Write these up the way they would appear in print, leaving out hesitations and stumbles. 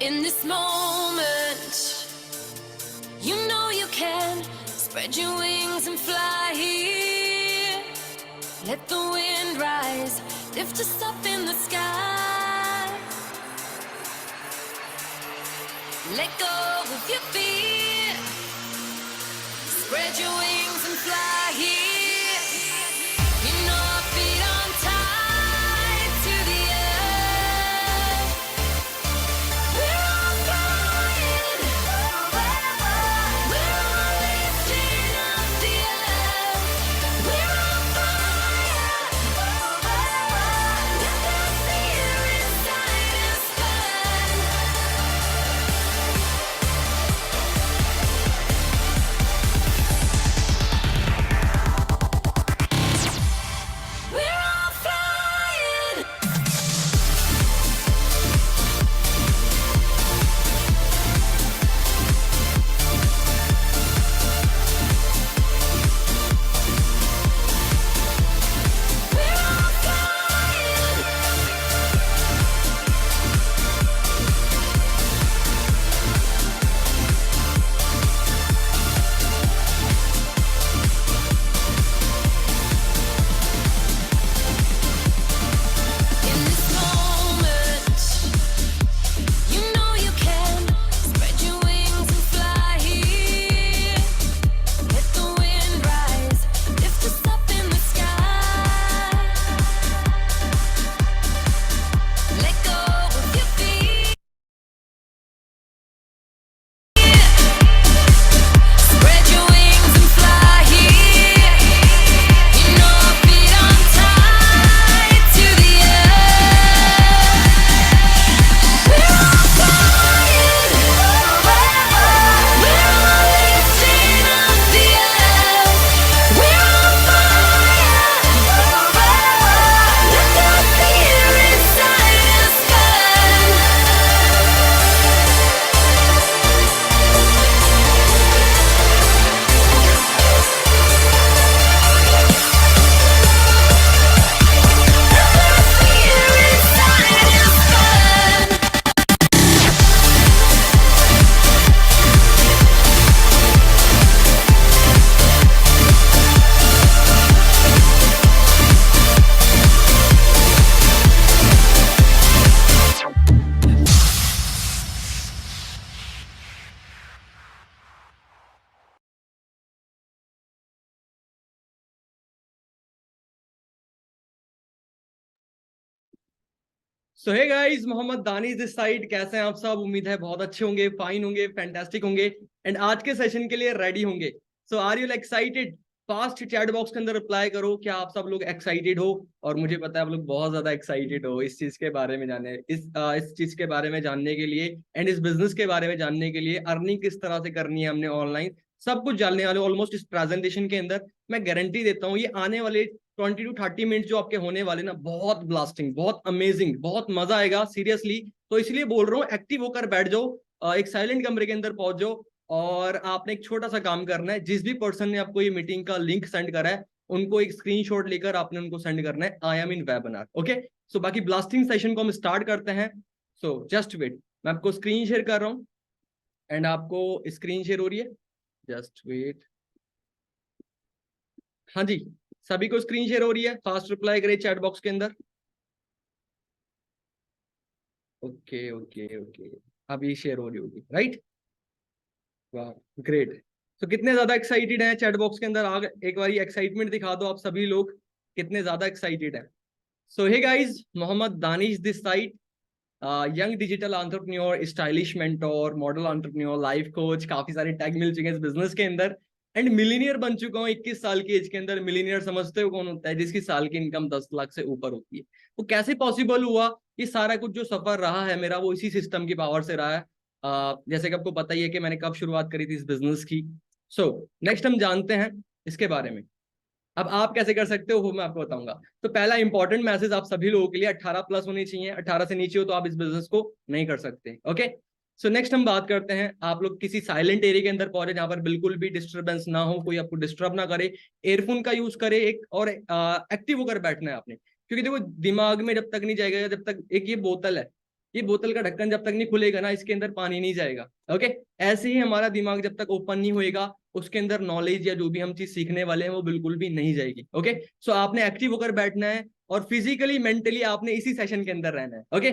In this moment, you know you can spread your wings and fly here. Let the wind rise, lift us up in the sky. Let go of your fear, spread your wings and fly here. You know our feet on tight to the earth. We're all flying, we're all lifting up the earth. We're on fire, let the fear inside us burn. We're all flying. We're all flying. In this moment, you know you can spread your wings and fly here. Let the wind rise, lift us up in the sky. Let go of your fear, spread your wings and fly here. You know our feet on tight to the earth. We're all flying, we're all lifting up the earth. We're on fire, let the fear inside us burn. So hey guys, Mohammad Danish this side. कैसे हैं आप सब? उम्मीद है बहुत अच्छे होंगे, fine होंगे, फैंटास्टिक होंगे एंड आज के सेशन के लिए रेडी होंगे। So are you excited? Fast chat box के अंदर रिप्लाई करो, क्या आप सब लोग एक्साइटेड हो? और मुझे पता है आप लोग बहुत ज्यादा एक्साइटेड हो इस चीज के बारे में जानने, इस चीज के बारे में जानने के लिए एंड इस बिजनेस के बारे में जानने के लिए, अर्निंग किस तरह से करनी है हमने ऑनलाइन, सब कुछ जानने वाले ऑलमोस्ट इस प्रेजेंटेशन के अंदर। मैं गारंटी देता हूँ ये आने वाले 20 to 30 मिनट जो आपके होने वाले ना, बहुत ब्लास्टिंग, बहुत अमेजिंग, बहुत मजा आएगा सीरियसली। तो इसलिए बोल रहा हूँ, एक्टिव होकर बैठ जाओ, एक साइलेंट कमरे के अंदर पहुंच जाओ और आपने एक छोटा सा काम करना है। जिस भी पर्सन ने आपको ये मीटिंग का लिंक सेंड करा है, उनको एक स्क्रीनशॉट लेकर आपने उनको सेंड करना है, I am in webinar. Okay, so बाकी ब्लास्टिंग सेशन को हम स्टार्ट करते हैं। सो जस्ट वेट, मैं आपको स्क्रीन शेयर कर रहा हूँ एंड आपको स्क्रीन शेयर हो रही है, जस्ट वेट। हाँ जी, सभी को स्क्रीन शेयर हो रही है? फास्ट रिप्लाई करें चैट बॉक्स के अंदर। ओके ओके ओके, अभी शेयर हो रही होगी, राइट? वाह, ग्रेट। तो कितने ज्यादा एक्साइटेड हैं चैट बॉक्स के अंदर? आगे एक बार एक्साइटमेंट दिखा दो आप सभी लोग, कितने ज्यादा एक्साइटेड हैं। So hey guys, Mohammad Danish this side, young digital entrepreneur, stylish mentor, model entrepreneur, life coach, काफी सारे टैग मिल चुके हैं इस बिजनेस के अंदर एंड मिलीनियर बन चुका हूँ 21 साल की एज के अंदर। मिलीनियर समझते हो कौन होता है? जिसकी साल की इनकम 10 लाख से ऊपर होती है। वो कैसे पॉसिबल हुआ? ये सारा कुछ जो सफर रहा है मेरा, वो इसी सिस्टम की पावर से रहा है। जैसे कि आपको पता ही है कि मैंने कब शुरुआत करी थी इस बिजनेस की। सो नेक्स्ट हम जानते हैं इसके बारे में। अब आप कैसे कर सकते हो वो मैं आपको बताऊंगा। तो पहला इंपॉर्टेंट मैसेज आप सभी लोगों के लिए, 18 प्लस होनी चाहिए। 18 से नीचे हो तो आप इस बिजनेस को नहीं कर सकते। ओके, सो नेक्स्ट हम बात करते हैं, आप लोग किसी साइलेंट एरिया के अंदर पहुंचे जहां पर बिल्कुल भी डिस्टर्बेंस ना हो, कोई आपको डिस्टर्ब ना करे, एयरफोन का यूज करे एक, और एक्टिव होकर बैठना है आपने। क्योंकि देखो, दिमाग में जब तक नहीं जाएगा, जब तक एक ये बोतल है, ये बोतल का ढक्कन जब तक नहीं खुलेगा ना, इसके अंदर पानी नहीं जाएगा। ओके, ऐसे ही हमारा दिमाग जब तक ओपन नहीं होएगा, उसके अंदर नॉलेज या जो भी हम चीज सीखने वाले हैं वो बिल्कुल भी नहीं जाएगी। ओके, सो आपने एक्टिव होकर बैठना है और फिजिकली मेंटली आपने इसी सेशन के अंदर रहना है। ओके,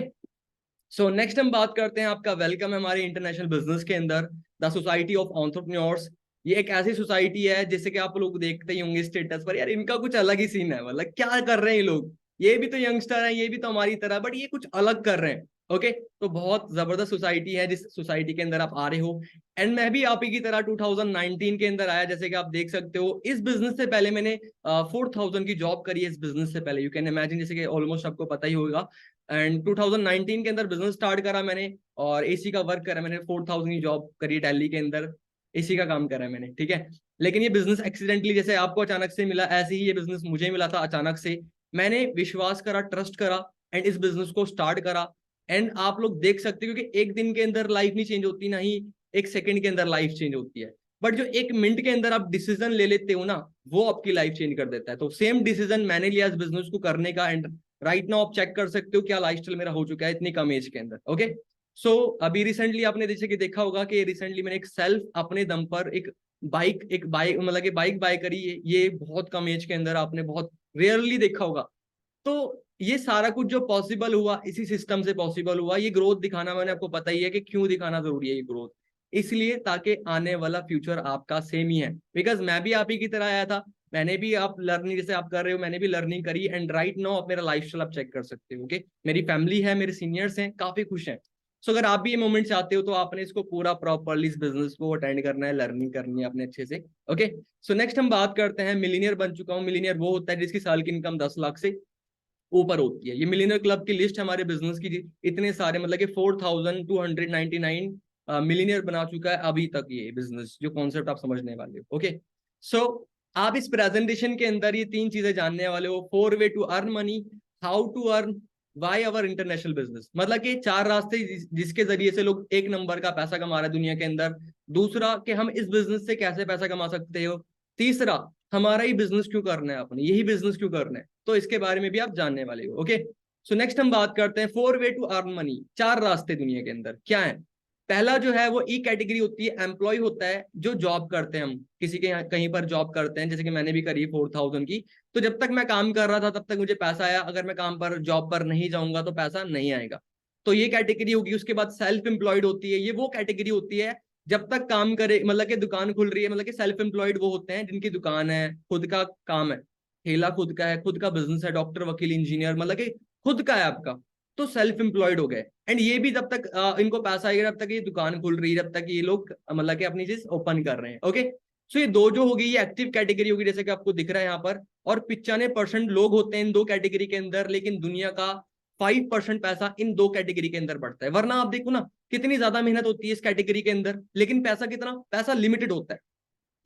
सो नेक्स्ट हम बात करते हैं, आपका वेलकम है हमारे इंटरनेशनल बिजनेस के अंदर, द सोसाइटी ऑफ एंटरप्रेन्योर्स। ये एक ऐसी सोसाइटी है जैसे कि आप लोग देखते ही होंगे स्टेटस पर, यार इनका कुछ अलग ही सीन है, मतलब क्या कर रहे हैं ये लोग, ये भी तो यंगस्टर हैं, ये भी तो हमारी तरह, बट ये कुछ अलग कर रहे हैं। ओके, तो बहुत जबरदस्त सोसाइटी है जिस सोसाइटी के अंदर आप आ रहे हो। एंड मैं भी आप ही की तरह 2019 के अंदर आया, जैसे कि आप देख सकते हो। इस बिजनेस से पहले मैंने 4000 की जॉब करी है इस बिजनेस से पहले, यू कैन इमेजिन, जैसे कि ऑलमोस्ट आपको पता ही होगा। एंड 2019 के अंदर बिजनेस स्टार्ट करा मैंने, और एसी का वर्क करा मैंने, 4000 की जॉब करी दिल्ली के अंदर, एसी का काम करा मैंने, ठीक है। लेकिन ये बिजनेस एक्सीडेंटली, जैसे आपको अचानक से मिला, ऐसे ही ये बिजनेस मुझे मिला था अचानक से। मैंने विश्वास करा, ट्रस्ट करा, एंड इस बिजनेस को स्टार्ट करा। एंड आप लोग देख सकते हो कि एक दिन के अंदर लाइफ नहीं चेंज होती, ना ही एक सेकंड के अंदर लाइफ चेंज होती है, बट जो एक मिनट के अंदर आप डिसीजन ले लेते हो ना, वो आपकी लाइफ चेंज कर देता है। तो सेम डिसीजन मैंने लिया इस बिजनेस को करने का, एंड राइट नाउ आप चेक कर सकते हो क्या लाइफस्टाइल मेरा हो चुका है इतनी कम एज के अंदर। ओके, सो अभी रिसेंटली आपने जैसे कि देखा होगा कि रिसेंटली मैंने एक सेल्फ अपने दम पर एक बाइक मतलब कि बाइक बाय करी है, ये बहुत कम एज के अंदर आपने बहुत रेयरली देखा होगा। तो ये सारा कुछ जो पॉसिबल हुआ इसी सिस्टम से पॉसिबल हुआ। ये ग्रोथ दिखाना, मैंने आपको पता ही है कि क्यों दिखाना जरूरी है ये ग्रोथ, इसलिए ताकि आने वाला फ्यूचर आपका सेम ही है। बिकॉज मैं भी आप ही की तरह आया था, मैंने भी, आप लर्निंग जैसे आप कर रहे हो, मैंने भी लर्निंग करी, एंड राइट नाउ आप मेरा लाइफस्टाइल आप चेक कर सकते हो। ओके, मेरी फैमिली है, मेरे सीनियर्स हैं, काफी खुश हैं। सो अगर आप भी ये मोमेंट चाहते हो तो आपने इसको पूरा प्रॉपरली इस बिजनेस को अटेंड करना है, लर्निंग करनी है अपने अच्छे से। ओके, सो नेक्स्ट हम बात करते हैं, मिलीनियर बन चुका हूँ। मिलीनियर वो होता है जिसकी साल की इनकम 10 लाख से ऊपर होती है। ये मिलीनियर क्लब की लिस्ट हमारे बिजनेस की, इतने सारे मतलब कि 4299 मिलीनियर बना चुका है अभी तक ये बिजनेस, जो कॉन्सेप्ट आप समझने वाले हो। ओके, सो आप इस प्रेजेंटेशन के अंदर ये 3 चीजें जानने वाले हो, 4 way to earn money, how to earn, why our international business, मतलब कि 4 रास्ते जिसके जरिए से लोग एक नंबर का पैसा कमा रहे हैं दुनिया के अंदर। दूसरा कि हम इस बिजनेस से कैसे पैसा कमा सकते हो। तीसरा, हमारा ही बिजनेस क्यों करना है, अपने यही बिजनेस क्यों करना है, तो इसके बारे में भी आप जानने वाले हो। ओके, सो नेक्स्ट हम बात करते हैं 4 वे टू अर्न मनी। 4 रास्ते दुनिया के अंदर क्या है। पहला जो है वो ई कैटेगरी होती है, एम्प्लॉय होता है, जो जॉब करते हैं, हम किसी के यहाँ कहीं पर जॉब करते हैं, जैसे कि मैंने भी करी 4000 की। तो जब तक मैं काम कर रहा था तब तक मुझे पैसा आया, अगर मैं काम पर जॉब पर नहीं जाऊंगा तो पैसा नहीं आएगा। तो ये कैटेगरी होगी। उसके बाद सेल्फ एम्प्लॉयड होती है, ये वो कैटेगरी होती है जब तक काम करे, मतलब कि दुकान खुल रही है, मतलब कि सेल्फ एम्प्लॉयड वो होते हैं जिनकी दुकान है, खुद का काम है, ठेला खुद का है, खुद का बिजनेस है, डॉक्टर वकील इंजीनियर, मतलब कि खुद का है आपका, तो सेल्फ एम्प्लॉयड हो गए। एंड ये भी जब तक इनको पैसा आएगा, जब तक ये दुकान खुल रही है, जब तक ये लोग मतलब कि अपनी चीज ओपन कर रहे हैं। ओके, सो ये दो जो होगी ये एक्टिव कैटेगरी होगी, जैसे कि आपको दिख रहा है यहाँ पर। और 95% लोग होते हैं इन दो कैटेगरी के अंदर, लेकिन दुनिया का 5% पैसा इन दो कैटेगरी के अंदर बढ़ता है। वरना आप देखो ना, कितनी ज्यादा मेहनत होती है इस कैटेगरी के अंदर, लेकिन पैसा कितना, पैसा लिमिटेड होता है।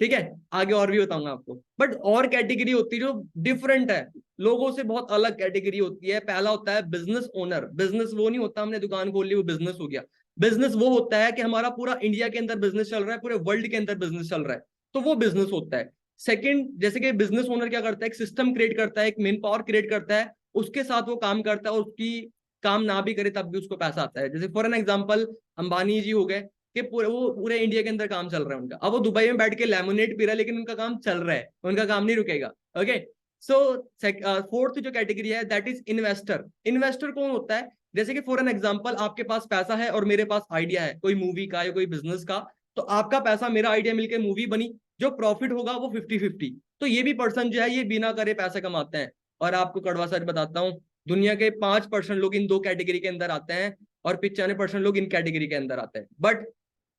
ठीक है, आगे और भी बताऊंगा आपको। बट और कैटेगरी होती है जो डिफरेंट है, लोगों से बहुत अलग कैटेगरी होती है। पहला होता है बिजनेस ओनर। बिजनेस वो नहीं होता हमने दुकान खोल ली वो बिजनेस हो गया। बिजनेस वो होता है कि हमारा पूरा इंडिया के अंदर बिजनेस चल रहा है, पूरे वर्ल्ड के अंदर बिजनेस चल रहा है, तो वो बिजनेस होता है। सेकंड, जैसे कि बिजनेस ओनर क्या करता है, एक सिस्टम क्रिएट करता है, एक मेन पावर क्रिएट करता है, उसके साथ वो काम करता है, और उसकी काम ना भी करे तब भी उसको पैसा आता है। जैसे फॉर एन एग्जाम्पल अंबानी जी हो गए, कि पूरे इंडिया के अंदर काम चल रहा है उनका, अब वो दुबई में बैठ के लेमोनेट पी रहा है, लेकिन उनका काम चल रहा है, उनका काम नहीं रुकेगा। ओके, सो फोर्थ जो कैटेगरी है दैट इज इन्वेस्टर। इन्वेस्टर कौन होता है, जैसे कि फॉर एन एग्जांपल आपके पास पैसा है और मेरे पास आइडिया है कोई मूवी का या कोई बिजनेस का, तो आपका पैसा मेरा आइडिया मिलकर मूवी बनी, जो प्रॉफिट होगा वो 50-50। तो ये भी पर्सन जो है ये बिना करे पैसा कमाते हैं। और आपको कड़वा सच बताता हूँ, दुनिया के 5% लोग इन दो कैटेगरी के अंदर आते हैं, और 95% लोग इन कैटेगरी के अंदर आते हैं। बट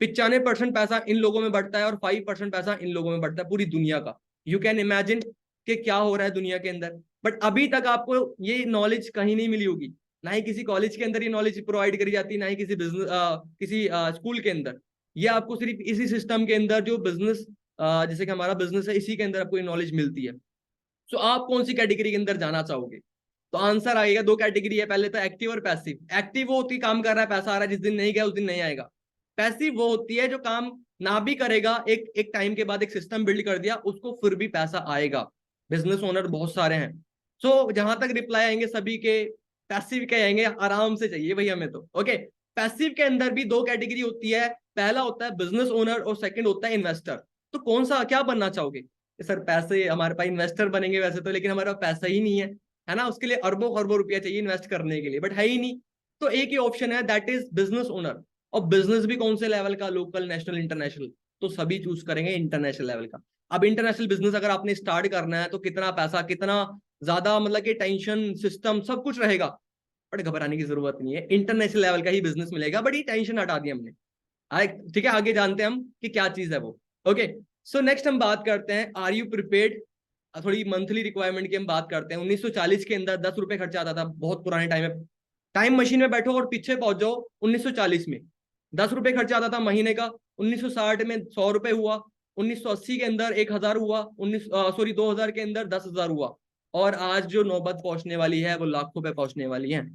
95% पैसा इन लोगों में बढ़ता है और 5% पैसा इन लोगों में बढ़ता है, पूरी दुनिया का। यू कैन इमेजिन कि क्या हो रहा है दुनिया के अंदर। बट अभी तक आपको ये नॉलेज कहीं नहीं मिली होगी, ना ही किसी कॉलेज के अंदर ये नॉलेज प्रोवाइड करी जाती, ना ही किसी बिजनेस किसी स्कूल के अंदर। ये आपको सिर्फ इसी सिस्टम के अंदर, जो बिजनेस जैसे कि हमारा बिजनेस है, इसी के अंदर आपको ये नॉलेज मिलती है। सो आप कौन सी कैटेगरी के अंदर जाना चाहोगे, तो आंसर आएगा, दो कैटेगरी है, पहले तो एक्टिव और पैसिव। एक्टिव वो होती काम कर रहा है, पैसा आ रहा है, जिस दिन नहीं गया उस दिन नहीं आएगा। पैसिव वो होती है जो काम ना भी करेगा, एक एक टाइम के बाद एक सिस्टम बिल्ड कर दिया, उसको फिर भी पैसा आएगा। बिजनेस ओनर बहुत सारे हैं। सो जहां तक रिप्लाई आएंगे सभी के, पैसिव कहेंगे, आराम से चाहिए भाई हमें तो। ओके, पैसिव के अंदर भी दो कैटेगरी होती है, पहला होता है बिजनेस ओनर और सेकंड होता है इन्वेस्टर। तो कौन सा क्या बनना चाहोगे? सर पैसे हमारे पास, इन्वेस्टर बनेंगे वैसे तो, लेकिन हमारे पास पैसा ही नहीं है ना, उसके लिए अरबों खरबों रुपया चाहिए इन्वेस्ट करने के लिए, बट है ही नहीं। तो एक ही ऑप्शन है, दैट इज बिजनेस ओनर। और बिजनेस भी कौन से लेवल का, लोकल, नेशनल, इंटरनेशनल? तो सभी चूज करेंगे इंटरनेशनल लेवल का। अब इंटरनेशनल बिजनेस अगर आपने स्टार्ट करना है तो कितना पैसा, कितना ज्यादा, मतलब कि टेंशन, सिस्टम सब कुछ रहेगा, बट घबराने की जरूरत नहीं है, इंटरनेशनल लेवल का ही बिजनेस मिलेगा। बट ये टेंशन हटा दी हमने। ठीक है, आगे जानते हैं हम कि क्या चीज है वो। ओके, सो नेक्स्ट हम बात करते हैं, आर यू प्रिपेयर्ड? थोड़ी मंथली रिक्वायरमेंट की हम बात करते हैं। 1940 के अंदर 10 रुपए खर्चा आता था, बहुत पुराने टाइम में। टाइम मशीन में बैठो और पीछे पहुंच जाओ 1940 में, 10 रुपए खर्चा आता था महीने का। 1960 में 100 रुपए हुआ, 1980 के अंदर 1000 हुआ, 2000 के अंदर 10,000 हुआ, और आज जो नौबत पहुंचने वाली है वो लाखों पे पहुंचने वाली है।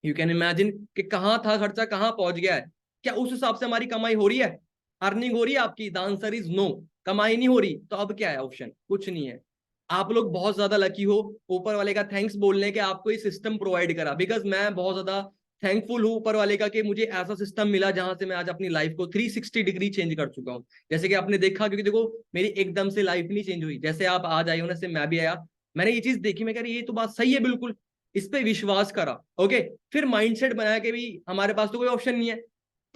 यू कैन इमेजिन कि कहाँ था खर्चा, कहाँ पहुंच गया है। क्या उस हिसाब से हमारी कमाई हो रही है, अर्निंग हो रही है आपकी? द आंसर इज नो, कमाई नहीं हो रही। तो अब क्या है ऑप्शन? कुछ नहीं है। आप लोग बहुत ज्यादा लकी हो, ऊपर वाले का थैंक्स बोलने के आपको ये सिस्टम प्रोवाइड करा, बिकॉज मैं बहुत ज्यादा थैंकफुल हूँ ऊपर वाले का कि मुझे ऐसा सिस्टम मिला जहां से मैं आज अपनी लाइफ को 360 डिग्री चेंज कर चुका हूँ। जैसे कि आपने देखा, क्योंकि देखो मेरी एकदम से लाइफ नहीं चेंज हुई, जैसे आप आज आए हो ना, से मैं भी आया, मैंने ये चीज देखी, मैं कह रही ये तो बात सही है बिल्कुल, इस पे विश्वास करा। ओके, फिर माइंडसेट बनाया कि भाई हमारे पास तो कोई ऑप्शन नहीं है।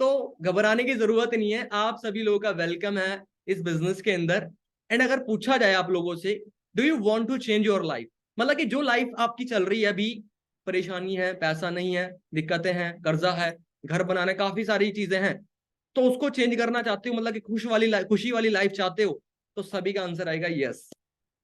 तो घबराने की जरूरत नहीं है, आप सभी लोगों का वेलकम है इस बिजनेस के अंदर। एंड अगर पूछा जाए आप लोगों से, do you want to change your life, मतलब कि जो लाइफ आपकी चल रही है अभी, परेशानी है, पैसा नहीं है, दिक्कतें हैं, कर्जा है, घर बनाने, काफी सारी चीजें हैं, तो उसको चेंज करना चाहते हो, मतलब कि खुशी वाली लाइफ चाहते हो, तो सभी का आंसर आएगा यस।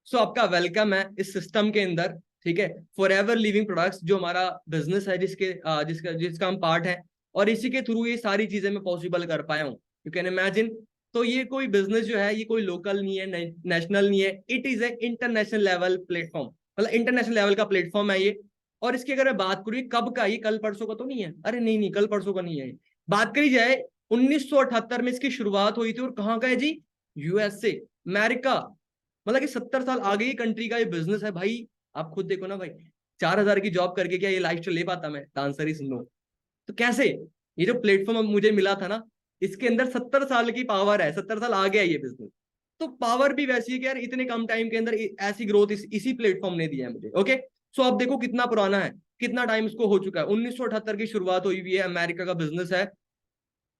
सो आपका वेलकम है इस सिस्टम के अंदर। ठीक है, फॉर एवर लिविंग प्रोडक्ट्स जो हमारा बिजनेस है, जिसका हम पार्ट है, और इसी के थ्रू ये सारी चीजें मैं पॉसिबल कर पाया हूँ। You can imagine. तो ये कोई बिजनेस जो है, ये कोई लोकल नहीं है, नेशनल नहीं है, it is a international level platform, मतलब इंटरनेशनल लेवल का प्लेटफॉर्म है ये। और इसकी अगर मैं बात करूँ कब का, ये कल परसों का तो नहीं है, अरे नहीं नहीं, कल परसों का नहीं है। बात करी जाए 1978 में इसकी शुरुआत हुई थी, और कहाँ का है जी? USA, America. मतलब कि 70 साल आगे की कंट्री का ये बिजनेस है भाई। आप खुद देखो ना भाई, 4,000 की जॉब करके क्या ये लाइफ ले पाता मैं? The answer is no. तो कैसे? ये जो प्लेटफॉर्म मुझे मिला था ना, इसके अंदर 70 साल की पावर है, 70 साल आगे है ये बिजनेस। तो पावर भी वैसी है कि यार इतने कम टाइम के अंदर ऐसी ग्रोथ इसी प्लेटफॉर्म ने दिया है मुझे। ओके, सो आप देखो कितना पुराना है, कितना टाइम इसको हो चुका है। 1978 की शुरुआत हुई हुई है, अमेरिका का बिजनेस है,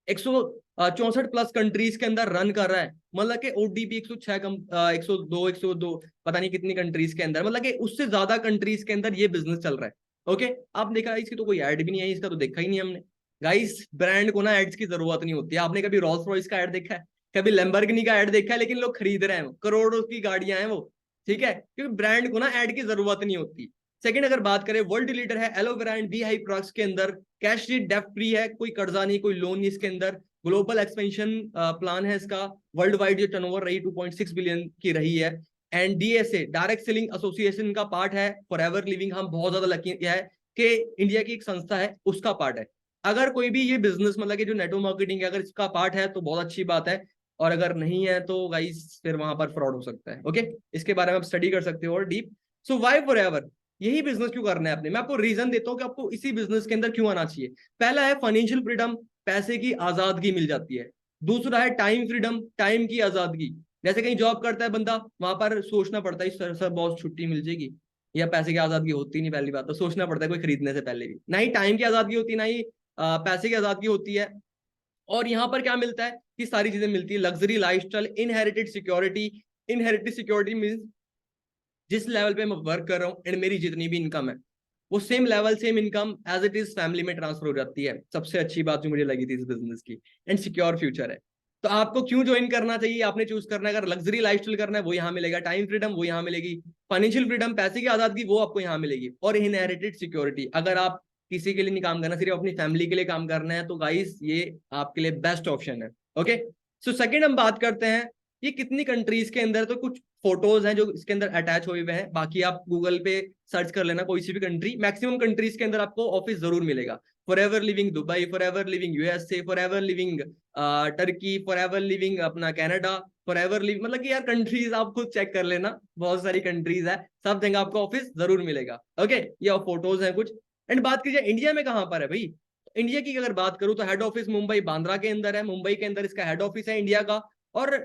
164 प्लस कंट्रीज के अंदर रन कर रहा है। मतलब कि ओडीपी 106 102 पता नहीं कितनी कंट्रीज के अंदर, मतलब कि उससे ज्यादा कंट्रीज के अंदर ये बिजनेस चल रहा है। ओके, आप देखा इसकी तो कोई ऐड भी नहीं है, इसका तो देखा ही नहीं हमने। गाइस, ब्रांड को ना एड्स की जरूरत नहीं होती है। आपने कभी रॉल्स रॉयस का ऐड देखा है, कभी लैम्बोर्गिनी का ऐड देखा है? लेकिन लोग खरीद रहे हैं, करोड़ों की गाड़ियां हैं वो। ठीक है, क्योंकि ब्रांड को ना ऐड की जरूरत नहीं होती। सेकंड, अगर बात करें, वर्ल्ड लीडर है aloe vera and bee hive products के अंदर, कैश रीड, डेप्ट फ्री है, कोई कर्जा नहीं, कोई लोन नहीं इसके अंदर। ग्लोबल एक्सपेंशन प्लान है इसका, वर्ल्ड वाइड जो टर्नओवर रही 2.6 बिलियन की रही है। And DSA, direct selling association का पार्ट है। फॉर एवर लिविंग, हम बहुत ज्यादा लकी है कि इंडिया की एक संस्था है, उसका पार्ट है। अगर कोई भी ये बिजनेस, मतलब कि जो नेटवर्क मार्केटिंग है, अगर इसका पार्ट है तो बहुत अच्छी बात है, और अगर नहीं है तो गाइस फिर वहां पर फ्रॉड हो सकता है। ओके, इसके बारे में आप स्टडी कर सकते हो और डीप। सो वाई फॉर एवर, यही बिजनेस क्यों करना है आपने? मैं आपको रीजन देता हूँ कि आपको इसी बिजनेस के अंदर क्यों आना चाहिए। पहला है फाइनेंशियल फ्रीडम, पैसे की आजादगी मिल जाती है। दूसरा है टाइम फ्रीडम, टाइम की आजादगी। जैसे कहीं जॉब करता है बंदा, वहां पर सोचना पड़ता है सर सर बॉस छुट्टी मिल जाएगी, या पैसे की आजादगी होती नहीं, पहली बात तो सोचना पड़ता है कोई खरीदने से पहले भी। ना ही टाइम की आजादगी होती, ना ही पैसे की आजादगी होती है। और यहाँ पर क्या मिलता है कि सारी चीजें मिलती है, luxury lifestyle, inherited security. Inherited security means जिस लेवल पे मैं वर्क कर रहा हूँ एंड मेरी जितनी भी इनकम है, वो same level, same income as it is family में ट्रांसफर हो जाती है। सबसे अच्छी बात जो मुझे लगी थी इस बिजनेस की। एंड सिक्योर फ्यूचर है। तो आपको क्यों ज्वाइन करना चाहिए? आपने चूज करना है, अगर लग्जरी लाइफस्टाइल करना है वो यहाँ मिलेगा, टाइम फ्रीडम वो यहाँ मिलेगी, फाइनेंशियल फ्रीडम, पैसे की आजादी वो आपको यहाँ मिलेगी, और इनहेरिटेड सिक्योरिटी। अगर आप किसी के लिए नहीं काम करना, सिर्फ अपनी फैमिली के लिए काम करना है, तो गाइस ये आपके लिए बेस्ट ऑप्शन है। ओके, सो सेकंड हम बात करते हैं ये कितनी कंट्रीज के अंदर, तो कुछ फोटोज हैं जो इसके अंदर अटैच हुए हुए हैं, बाकी आप गूगल पे सर्च कर लेना कोई सी भी कंट्री, मैक्सिमम कंट्रीज के अंदर आपको ऑफिस जरूर मिलेगा। For ever living Dubai, for ever living USA, for ever living Turkey, for ever living अपना कनाडा, फॉर एवर लिविंग, मतलब कि यार कंट्रीज आप खुद चेक कर लेना, बहुत सारी कंट्रीज है, सब जगह आपको ऑफिस जरूर मिलेगा। ओके, ये फोटोज हैं कुछ। एंड बात कीजिए इंडिया में कहां पर है भाई, इंडिया की अगर बात करूं तो हेड ऑफिस मुंबई बांद्रा के अंदर है, मुंबई के अंदर इसका हेड ऑफिस है इंडिया का, और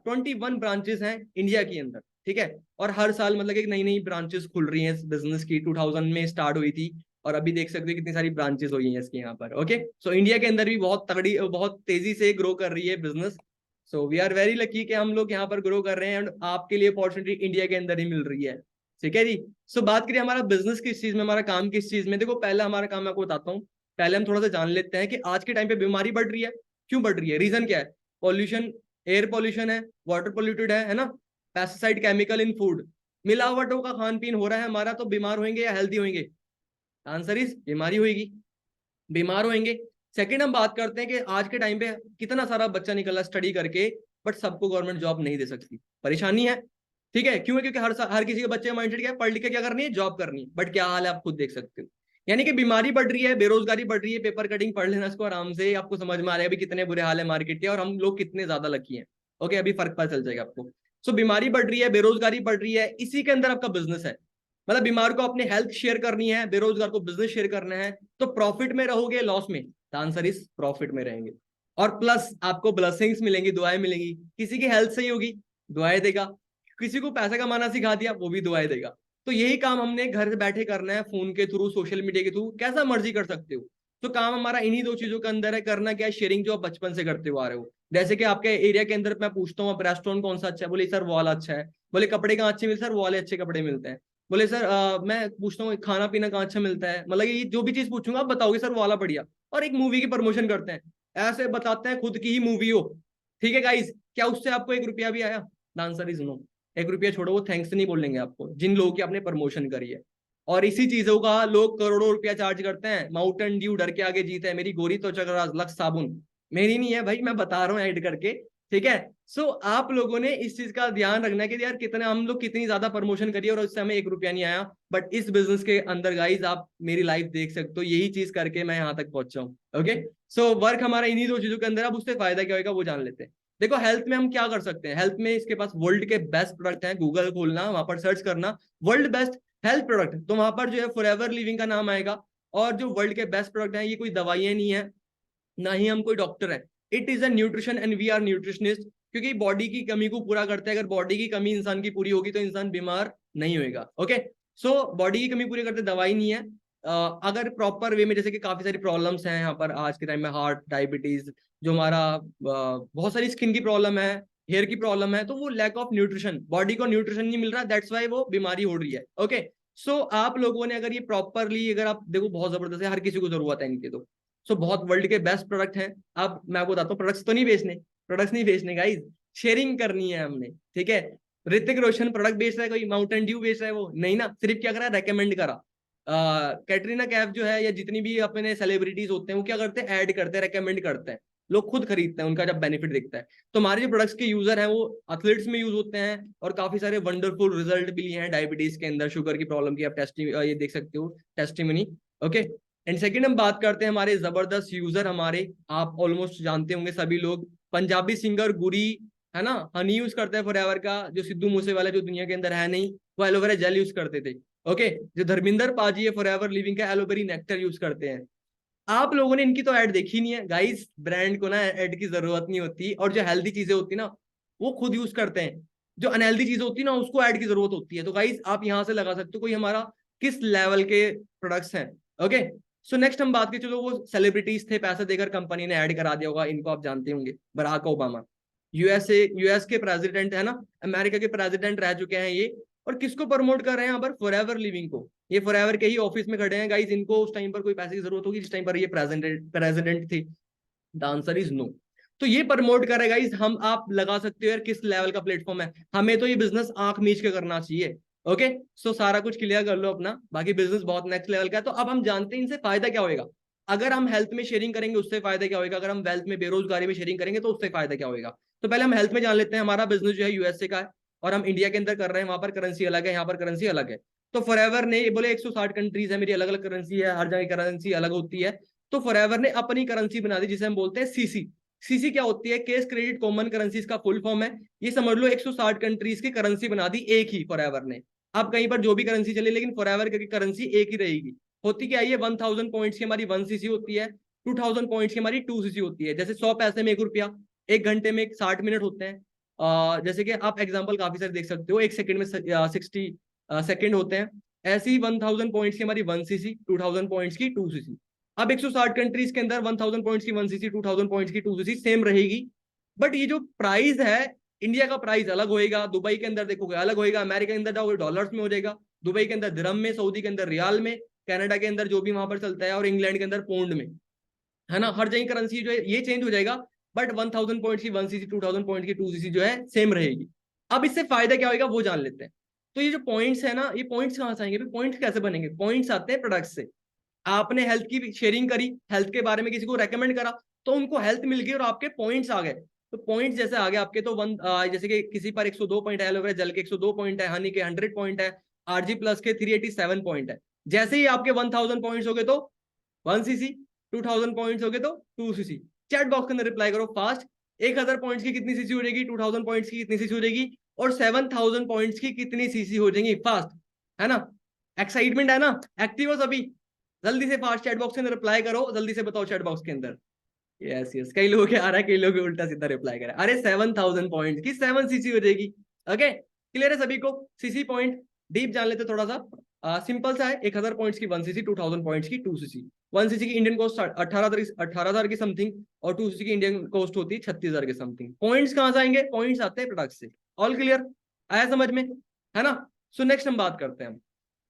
21 ब्रांचेस हैं इंडिया के अंदर, ठीक है। और हर साल मतलब कि नई नई ब्रांचेस खुल रही हैं इस बिजनेस की, 2000 में स्टार्ट हुई थी और अभी देख सकते हो कितनी सारी ब्रांचेस हुई हैं इसकी यहाँ पर। ओके, सो इंडिया के अंदर भी बहुत तगड़ी, बहुत तेजी से ग्रो कर रही है business. So we are very lucky कि हम लोग यहाँ पर ग्रो कर रहे हैं एंड आपके लिए अपॉर्चुनिटी इंडिया के अंदर ही मिल रही है, ठीक है जी। सो बात करिए हमारा बिजनेस किस चीज में, हमारा काम किस चीज में। देखो पहला हमारा काम मैं आपको बताता हूँ, पहले हम थोड़ा सा जान लेते हैं कि आज के टाइम पे बीमारी बढ़ रही है, क्यों बढ़ रही है, रीजन क्या है। पॉल्यूशन, एयर पॉल्यूशन है, वाटर पोल्यूटेड है ना, पेस्टिसाइड केमिकल इन फूड, मिलावटों का खान पीन हो रहा है हमारा, तो बीमार होंगे या हेल्दी होंगे, आंसर इज बीमारी होगी, बीमार होंगे। सेकंड हम बात करते हैं कि आज के टाइम पे कितना सारा बच्चा निकला स्टडी करके, बट सबको गवर्नमेंट जॉब नहीं दे सकती, परेशानी है, ठीक है। क्यों है, क्योंकि हर किसी के बच्चे का माइंडसेट क्या है, पढ़ लिख के क्या करनी है, जॉब करनी है, बट क्या हाल है आप खुद देख सकते हो। यानी कि बीमारी बढ़ रही है, बेरोजगारी बढ़ रही है, पेपर कटिंग पढ़ लेना इसको आराम से, आपको समझ में आ रहा है अभी कितने बुरे हाल है मार्केट के और हम लोग कितने ज्यादा लकी हैं। ओके, अभी फर्क पता चल जाएगा आपको। सो बीमारी बढ़ रही है, बेरोजगारी बढ़ रही है, इसी के अंदर आपका बिजनेस है। मतलब बीमार को अपने हेल्थ शेयर करनी है, बेरोजगार को बिजनेस शेयर करना है, तो प्रॉफिट में रहोगे लॉस में, आंसर इस प्रॉफिट में रहेंगे। और प्लस आपको ब्लेसिंग्स मिलेंगी, दुआएं मिलेंगी, किसी की हेल्थ सही होगी दुआएं देगा, किसी को पैसा कमाना सिखा दिया वो भी दुआएं देगा। तो यही काम हमने घर बैठे करना है, फोन के थ्रू, सोशल मीडिया के थ्रू, कैसा मर्जी कर सकते हो। तो काम हमारा इन्हीं दो चीजों के अंदर है। करना क्या है, शेयरिंग जो आप बचपन से करते हुए आ रहे हो। जैसे कि आपके एरिया के अंदर मैं पूछता हूँ आप रेस्टोरेंट कौन सा अच्छा है, बोले सर वो वाला अच्छा है। बोले कपड़े कहाँ अच्छे मिलते, सर वो वाले अच्छे कपड़े मिलते हैं। बोले सर मैं पूछता हूँ खाना पीना कहाँ अच्छा मिलता है, मतलब ये जो भी चीज पूछूंगा आप बताओगे सर वो वाला बढ़िया। और एक मूवी की प्रमोशन करते हैं, ऐसे बताते हैं खुद की ही मूवी हो, ठीक है गाइस, क्या उससे आपको 1 रुपया भी आया, आंसर इज नो। 1 रुपया छोड़ो, वो थैंक्स नहीं बोलेंगे आपको जिन लोगों की आपने प्रमोशन करी है। और इसी चीजों का लोग करोड़ों रुपया चार्ज करते हैं, माउंटेन ड्यू डर के आगे जीता है, मेरी गोरी तो चक्र लक्स साबुन, मेरी नहीं है भाई, मैं बता रहा हूँ ऐड करके, ठीक है। सो आप लोगों ने इस चीज का ध्यान रखना है कि यार कितने हम लोग कितनी ज्यादा प्रमोशन करिए और उससे हमें 1 रुपया नहीं आया, बट इस बिजनेस के अंदर गाइज आप मेरी लाइफ देख सकते हो, यही चीज करके मैं यहाँ तक पहुंचा हूँ। ओके, सो वर्क हमारा इन्हीं दो चीजों के अंदर, अब उससे फायदा क्या होगा वो जान लेते हैं। देखो हेल्थ में हम क्या कर सकते हैं, हेल्थ में इसके पास वर्ल्ड के बेस्ट प्रोडक्ट हैं, गूगल खोलना वहां पर सर्च करना वर्ल्ड बेस्ट हेल्थ प्रोडक्ट, तो वहां पर जो है फॉरएवर लिविंग का नाम आएगा। और जो वर्ल्ड के बेस्ट प्रोडक्ट हैं ये कोई दवाइयां नहीं है, ना ही हम कोई डॉक्टर है, it is a nutrition and we are nutritionist, क्योंकि बॉडी की कमी को पूरा करते हैं। अगर बॉडी की कमी इंसान की पूरी होगी तो इंसान बीमार नहीं होगा। ओके, सो बॉडी की कमी पूरी करते दवाई नहीं है। अगर प्रॉपर वे में, जैसे कि काफी सारी प्रॉब्लम्स हैं यहाँ पर आज के टाइम में, हार्ट, डायबिटीज, जो हमारा बहुत सारी स्किन की प्रॉब्लम है, हेयर की प्रॉब्लम है, तो वो लैक ऑफ न्यूट्रिशन, बॉडी को न्यूट्रिशन नहीं मिल रहा, दैट्स वाई वो बीमारी हो रही है। ओके, सो आप लोगों ने अगर ये प्रॉपरली, अगर आप देखो बहुत जबरदस्त है, हर किसी को जरूरत है इनकी, तो सो बहुत वर्ल्ड के बेस्ट प्रोडक्ट हैं। अब मैं आपको बताता हूँ, प्रोडक्ट्स तो नहीं बेचने, प्रोडक्ट्स नहीं बेचने गाइस, शेयरिंग करनी है हमने, ठीक है। ऋतिक रोशन प्रोडक्ट बेच रहा है, कोई माउंटेन ड्यू बेच रहा है, वो नहीं ना, सिर्फ क्या करा, रेकमेंड करा। कैटरीना कैफ जो है या जितनी भी अपने सेलिब्रिटीज होते हैं वो क्या करते हैं, ऐड करते हैं, रेकमेंड करते हैं, लोग खुद खरीदते हैं उनका जब बेनिफिट दिखता है। तो हमारे जो प्रोडक्ट्स के यूजर हैं वो एथलीट्स में यूज होते हैं और काफी सारे वंडरफुल रिजल्ट भी लिए हैं डायबिटीज के अंदर, शुगर की प्रॉब्लम की आप ये देख सकते हो टेस्टिमनी। ओके, एंड सेकंड हम बात करते हैं हमारे जबरदस्त यूजर, हमारे आप ऑलमोस्ट जानते होंगे सभी लोग, पंजाबी सिंगर गुरी, है ना, हनी यूज करते हैं फॉरएवर का, जो सिद्धू मूसेवाला जो दुनिया के अंदर है नहीं, वो एलोवेरा जेल यूज करते थे। ओके, जो धर्मिंदर पाजी है फॉरएवर लिविंग का एलोवेरी नेक्टर यूज करते हैं। आप लोगों ने इनकी तो ऐड देखी नहीं है गाइस, ब्रांड को ना ऐड की जरूरत नहीं होती, और जो हेल्दी चीजें होती ना वो खुद यूज करते हैं, जो अनहेल्दी चीजें होती है ना उसको ऐड की जरूरत होती है। तो गाइस आप यहां से लगा सकते हो कोई हमारा किस लेवल के प्रोडक्ट्स हैं। ओके, सो नेक्स्ट हम बात करें, चलो वो सेलिब्रिटीज थे, पैसे देकर कंपनी ने ऐड करा दिया होगा, इनको आप जानते होंगे, बराक ओबामा, यूएस के प्रेसिडेंट है ना, अमेरिका के प्रेसिडेंट रह चुके हैं ये, और किसको प्रमोट कर रहे हैं यहाँ पर, फॉरएवर लिविंग को। ये फॉरएवर के ही ऑफिस में खड़े हैं गाइस, इनको उस टाइम पर कोई पैसे की जरूरत होगी जिस टाइम पर ये प्रेसिडेंट थे, द आंसर इज नो। तो ये प्रमोट कर रहे हैं गाइस, हम आप लगा सकते हो यार किस लेवल का प्लेटफॉर्म है, हमें तो ये बिजनेस आंख मीच के करना चाहिए। ओके, सो सारा कुछ क्लियर कर लो अपना, बाकी बिजनेस बहुत नेक्स्ट लेवल का है। तो अब हम जानते हैं इनसे फायदा क्या होगा, अगर हम हेल्थ में शेयरिंग करेंगे उससे फायदा क्या होगा, अगर हम वेल्थ में बेरोजगारी में शेयरिंग करेंगे तो उससे फायदा क्या होगा। तो पहले हम हेल्थ में जान लेते हैं, हमारा बिजनेस जो है यूएसए का है और हम इंडिया के अंदर कर रहे हैं, वहां पर करेंसी अलग है, यहाँ पर करेंसी अलग है। तो फॉरएवर ने ये बोले 160 कंट्रीज है, मेरी अलग अलग करेंसी है, हर जगह करेंसी अलग होती है। तो फॉरएवर ने अपनी करेंसी बना दी जिसे हम बोलते हैं सीसी। सीसी क्या होती है, केस क्रेडिट कॉमन करेंसी का फुल फॉर्म है। ये समझ लो 160 कंट्रीज की करेंसी बना दी एक ही फॉरएवर ने। अब कहीं पर जो भी करेंसी चले, लेकिन फॉरएवर की करेंसी एक ही रहेगी। होती क्या है ये, 1000 पॉइंट्स की हमारी 1 सीसी होती है, 2000 पॉइंट्स की हमारी 2 सीसी होती है। जैसे 100 पैसे में 1 रुपया, 1 घंटे में 60 मिनट होते हैं। जैसे कि आप एग्जांपल काफी सारे देख सकते हो, 1 सेकंड में 60 सेकंड होते हैं। ऐसी 1000 पॉइंट्स की हमारी 1 सीसी, 2000 पॉइंट्स की 2 सीसी। अब 160 कंट्रीज के अंदर 1000 पॉइंट्स की 1 सीसी, 2000 पॉइंट्स की 2 सीसी सेम रहेगी। बट ये जो प्राइस है, इंडिया का प्राइस अलग होएगा, दुबई के अंदर देखोगे अलग होएगा, अमेरिका के अंदर जाओगे डॉलर्स में हो जाएगा, दुबई के अंदर दिरहम में, सऊदी के अंदर रियाल में, कनाडा के अंदर जो भी वहां पर चलता है, और इंग्लैंड के अंदर पौंड में, है ना। हर जगह करेंसी जो है ये चेंज हो जाएगा, बट 1000 पॉइंट की 1 सीसी, 2000 पॉइंट की 2 सीसी जो है सेम रहेगी। अब इससे फायदा क्या होगा वो जान लेते हैं। तो ये जो पॉइंट्स है ना, ये पॉइंट्स कहां से आएंगे, पॉइंट्स कैसे बनेंगे? पॉइंट्स आते हैं प्रोडक्ट से। आपने हेल्थ की शेयरिंग करी, हेल्थ के बारे में किसी को रेकमेंड करा, तो उनको हेल्थ मिल गई और आपके पॉइंट्स आ गए। तो पॉइंट्स जैसे आ गए आपके, तो जैसे कि किसी पर 102 पॉइंट है, एलोवेरा जेल के 102 पॉइंट है, हनी के 100 पॉइंट है, आरजी प्लस के 387 पॉइंट है। जैसे ही आपके 1000 पॉइंट्स हो गए तो 1 सीसी, 2000 पॉइंट्स हो गए तो 2 सीसी। चैट बॉक्स के अंदर रिप्लाई करो फास्ट। 1000 पॉइंट्स की कितनी सीसी हो जाएगी, 2000 पॉइंट्स की कितनी सीसी हो जाएगी, और 7000 पॉइंट्स की कितनी सीसी हो जाएंगी, फास्ट, है ना। एक्साइटमेंट है ना, एक्टिव हो सभी, जल्दी से फास्ट चैट बॉक्स के अंदर रिप्लाई करो, जल्दी से बताओ चैट बॉक्स के अंदर। यस यस, कई लोगों के आ रहा है, कई लोग उल्टा सीधा रिप्लाई कर रहे हैं। अरे 7000 पॉइंट की 7 सीसी हो जाएगी। ओके, क्लियर है सभी को? सीसी पॉइंट डीप जान लेते थोड़ा सा। सिंपल सा है, 1000 पॉइंट्स की 1 सीसी, 2000 पॉइंट्स की 2 सीसी। 1 सीसी की इंडियन कॉस्ट 18,000 की समथिंग, और 2 सीसी की इंडियन कॉस्ट होती है 36,000 के समथिंग। पॉइंट्स कहां से आएंगे? पॉइंट्स आते हैं प्रोडक्ट से। All clear? आया समझ में, है ना। सो नेक्स्ट हम बात करते हैं।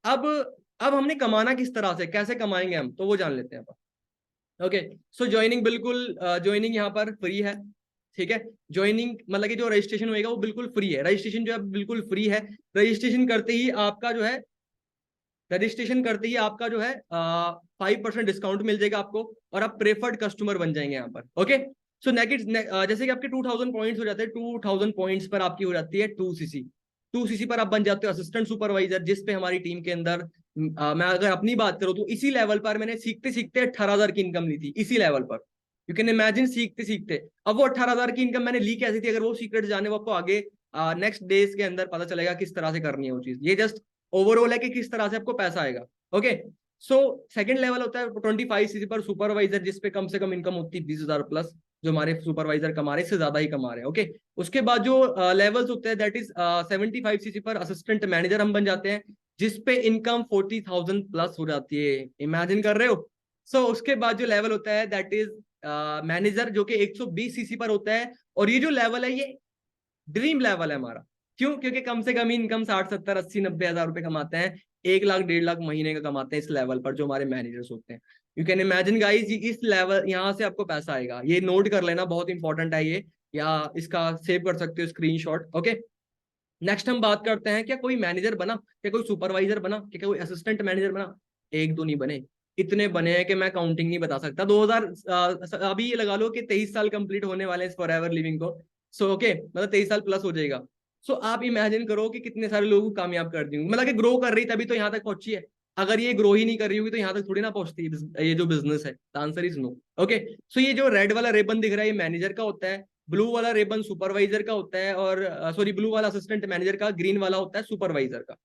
अब हमने कमाना किस तरह से, कैसे कमाएंगे हम, तो वो जान लेते हैं। ओके, सो ज्वाइनिंग, बिल्कुल ज्वाइनिंग यहाँ पर फ्री है, ठीक है। ज्वाइनिंग मतलब कि जो रजिस्ट्रेशन होएगा वो बिल्कुल फ्री है, रजिस्ट्रेशन जो है बिल्कुल फ्री है। रजिस्ट्रेशन करते ही आपका जो है, रजिस्ट्रेशन करते ही आपका जो है 5% डिस्काउंट मिल जाएगा आपको, और आप प्रेफर्ड कस्टमर बन जाएंगे यहाँ पर। ओके, सो जैसे कि आपके 2000 पॉइंट्स हो जाते हैं, 2000 पॉइंट्स पर आपकी हो जाती है 2 सीसी। 2 सीसी पर आप बन जाते हो असिस्टेंट सुपरवाइजर, जिसपे हमारी टीम के अंदर मैं अगर अपनी बात करूं तो इसी लेवल पर मैंने सीखते सीखते 18,000 की इनकम ली थी, इसी लेवल पर। यू कैन इमेजिन, सीखते सीखते। अब वो 18,000 की इनकम मैंने ली कैसी थी, अगर वो सीक्रेट जाने वो आपको आगे नेक्स्ट डेज के अंदर पता चलेगा किस तरह से करनी है वो चीज। ये जस्ट ओवरऑल है कि किस तरह से आपको पैसा आएगा। ओके, सो सेकंड लेवल होता है 25 सीसी पर सुपरवाइजर, जिसपे कम से कम इनकम होती है 20,000 प्लस, जो हमारे सुपरवाइजर कमा रहे, इससे ज्यादा ही कमा रहे हैं। ओके, उसके बाद जो लेवल्स होते हैं, दैट इज 75 सीसी पर असिस्टेंट मैनेजर हम बन जाते हैं, जिसपे इनकम 40,000 प्लस हो जाती है। इमेजिन कर रहे हो? सो उसके बाद जो लेवल होता है दैट इज मैनेजर, जो कि 120 सीसी पर होता है। और ये जो लेवल है ये ड्रीम लेवल है हमारा। क्यों? क्योंकि कम से कम इनकम 60, 70, 80, 90 हजार रुपए कमाते हैं, 1 लाख 1.5 लाख महीने का कमाते हैं इस लेवल पर जो हमारे मैनेजर्स होते हैं। यू कैन इमेजिन गाइस, इस लेवल, यहाँ से आपको पैसा आएगा। ये नोट कर लेना, बहुत इंपॉर्टेंट है ये, या इसका सेव कर सकते हो स्क्रीनशॉट। ओके, नेक्स्ट हम बात करते हैं, क्या कोई मैनेजर बना, क्या कोई सुपरवाइजर बना, क्या कोई असिस्टेंट मैनेजर बना? एक दो नहीं बने, इतने बने हैं कि मैं काउंटिंग नहीं बता सकता। 2000 अभी ये लगा लो कि 23 साल कंप्लीट होने वाले हैं फॉर एवर लिविंग को। सो ओके, मतलब 23 साल प्लस हो जाएगा। सो आप इमेजिन करो कि कितने सारे लोगों को कामयाब कर दी, मतलब कि ग्रो कर रही तभी तो यहाँ तक पहुंची है। अगर ये ग्रो ही नहीं कर रही होगी तो यहाँ तक थोड़ी ना पहुंचती ये जो बिजनेस है। The answer is no. Okay, so ये जो रेड वाला रिबन दिख रहा है ये मैनेजर का होता है, ब्लू वाला रिबन सुपरवाइजर का होता है, और सॉरी ब्लू वाला असिस्टेंट मैनेजर का, ग्रीन वाला होता है सुपरवाइजर का।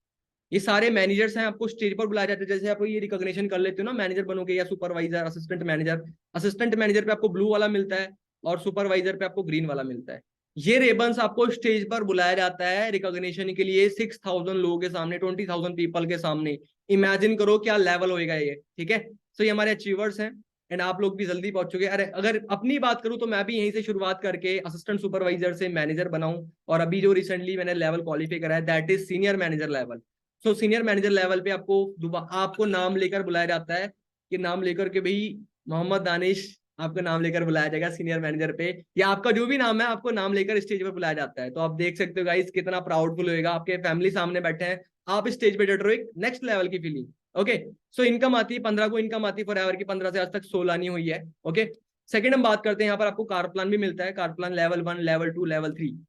ये सारे मैनेजर्स हैं, आपको स्टेज पर बुलाया जाता है। जैसे आप ये रिकॉग्निशन कर लेते हो ना, मैनेजर बनोगे या supervisor, assistant manager. Assistant manager पे आपको ब्लू वाला मिलता है, और सुपरवाइजर पे आपको ग्रीन वाला मिलता है। ये रेबन्स आपको स्टेज पर बुलाया जाता है रिकॉग्निशन के लिए, 6000 लोगों के सामने, 20,000 पीपल के सामने। इमेजिन करो क्या लेवल होएगा ये, ठीक है। सो ये हमारे अचीवर्स हैं, एंड आप लोग भी जल्दी पहुंचोगे। अरे अगर अपनी बात करूं तो मैं भी यहीं से शुरुआत करके असिस्टेंट सुपरवाइजर से मैनेजर बनाऊं, और अभी जो रिसेंटली मैंने लेवल क्वालिफाई करा है that is senior manager level. So senior manager level पे आपको नाम लेकर बुलाया जाता है, कि नाम लेकर के भाई मोहम्मद दानिश, आपका नाम लेकर बुलाया जाएगा सीनियर मैनेजर पे, या आपका जो भी नाम है आपको नाम लेकर स्टेज पर बुलाया जाता है। तो आप देख सकते हो गाइस कितना प्राउडफुल होएगा, आपके फैमिली सामने बैठे हैं, आप स्टेज पे डट रहे हो, एक नेक्स्ट लेवल की फीलिंग। ओके, सो इनकम आती है 15 को, इनकम आती है फॉर एवर की, 15 से आज तक 16 नहीं हुई है। ओके, सेकंड हम बात करते हैं, यहाँ पर आपको कार प्लान भी मिलता है। Car plan level 1, level 2, level 3।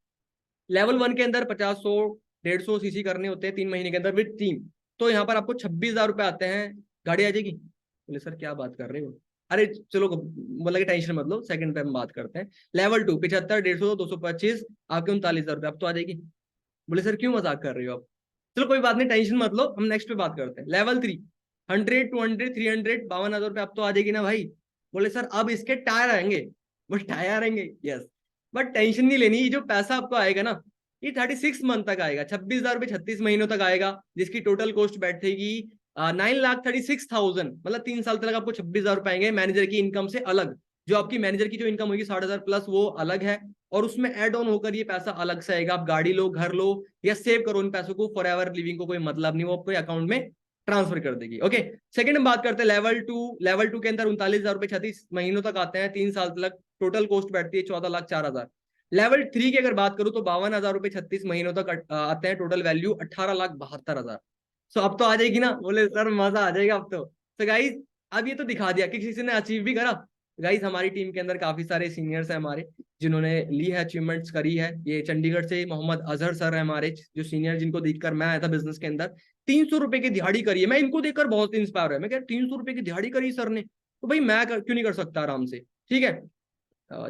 Level 1 के अंदर 50, 100, 150 सीसी करने होते हैं 3 महीने के अंदर विद टीम। तो यहाँ पर आपको 26,000 रुपए आते हैं, गाड़ी आ जाएगी। बोले सर क्या बात कर रहे हो? अरे चलो, बोला कि टेंशन मत लो, सेकंड पे हम बात करते हैं। लेवल 2 75, 150, 225, आपके 39,000 रुपए, अब तो आ जाएगी। बोले सर क्यों मजाक कर रहे हो आप? चलो कोई बात नहीं, टेंशन मत लो, हम नेक्स्ट पे बात करते हैं। लेवल 3, 100, 200, 300, 52,000 रुपये अब तो आ जाएगी ना भाई। बोले सर अब इसके टायर आएंगे। वो टायर आएंगे, यस, बट टेंशन नहीं लेनी, ये जो पैसा आपको आएगा ना, ये 36 मंथ तक आएगा, 26,000 रुपये 36 महीनों तक आएगा, जिसकी टोटल कॉस्ट बैठेगी 9,36,000, मतलब 3 साल तक आपको 26,000 रुपए आएंगे मैनेजर की इनकम से अलग। जो आपकी मैनेजर की जो इनकम होगी 60,000 प्लस, वो अलग है, और उसमें एड ऑन होकर ये पैसा अलग से आएगा। आप गाड़ी लो, घर लो, या सेव करो इन पैसों को, फॉर एवर लिविंग को कोई मतलब नहीं, वो आपको अकाउंट में ट्रांसफर कर देगी। ओके, सेकंड हम बात करते हैं लेवल 2 के अंदर 39,000 रुपए 36 महीनों तक आते हैं, 3 साल तक टोटल कॉस्ट बैठती है 14,04,000। लेवल 3 की अगर बात करूं तो 52,000 रुपए 36 महीनों तक आते हैं, टोटल वैल्यू 18,72,000। सो अब तो आ जाएगी ना, बोले सर मजा आ जाएगा अब तो गाइज अब ये तो दिखा दिया कि किसी ने अचीव भी करा। गाइज हमारी टीम के अंदर काफी सारे सीनियर्स हैं हमारे, जिन्होंने ली है, अचीवमेंट्स करी है। ये चंडीगढ़ से मोहम्मद अजहर सर है हमारे, जो सीनियर, जिनको देखकर मैं आया था बिजनेस के अंदर। 300 रुपए की दिहाड़ी करी है, मैं इनको देखकर बहुत इंस्पायर है। मैं कह 300 रुपए की दिहाड़ी करी सर ने, तो भाई मैं क्यों नहीं कर सकता आराम से। ठीक है,